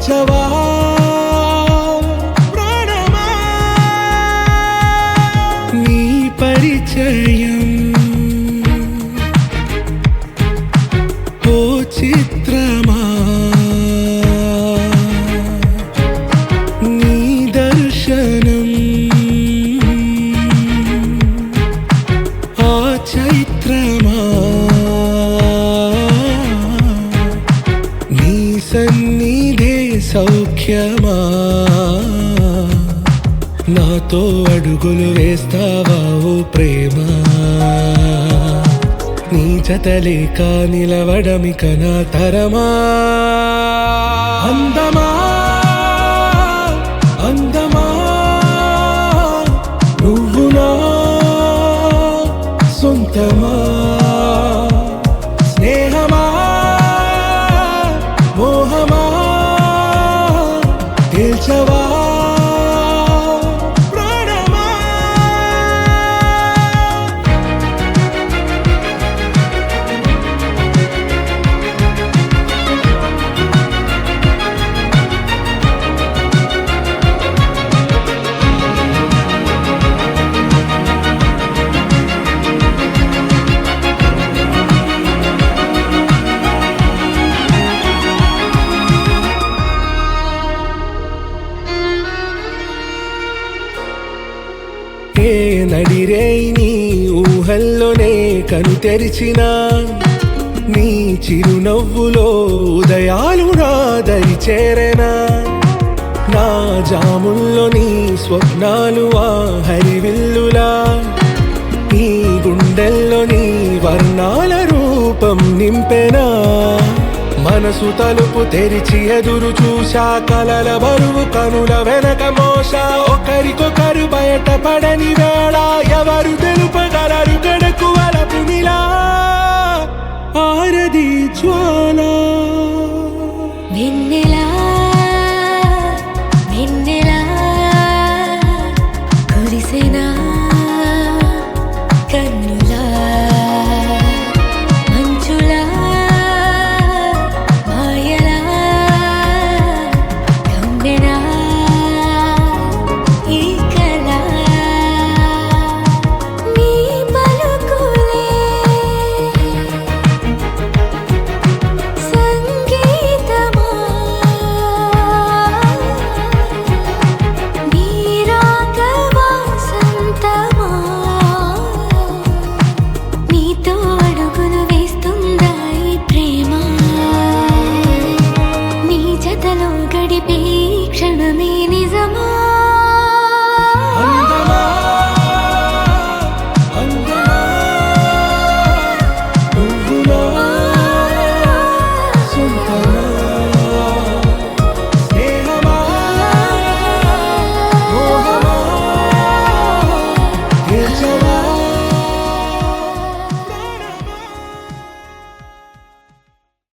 తేల్చవా ప్రాణమా నీ పరిచయం ఓ చిత్రమా నీ దర్శనం ఆ చైత్రమా నీ సన్నిధే సౌఖ్యమా నాతో అడుగులు వేస్తావా ఓ ప్రేమ నీ జతలేక నిలవడమిక నా తరమా అందమా అందమా నువ్వు నా సొంతమా స్నేహమా మోహమా తేల్చవా ప్రాణమా ఏ నడిరే నీ ఊహల్లోనే కను తెరిచిన నీ చిరునవ్వులో ఉదయాలు నా దరి చేరెనా నా జాముల్లో నీ స్వప్నాలు ఆ హరివిల్లులా ఈ గుండెల్లో నీ వర్ణాల రూపం నింపెనా మనసు తలుపు తెరిచి ఎదురు చూశా కలల బరువు కనుల వెనక మోసా ఒకరికొకరు బయట పడని వేళ ఎవరు తెలుపగలరు గడకు వలపు నిలా ఆరది జ్వాల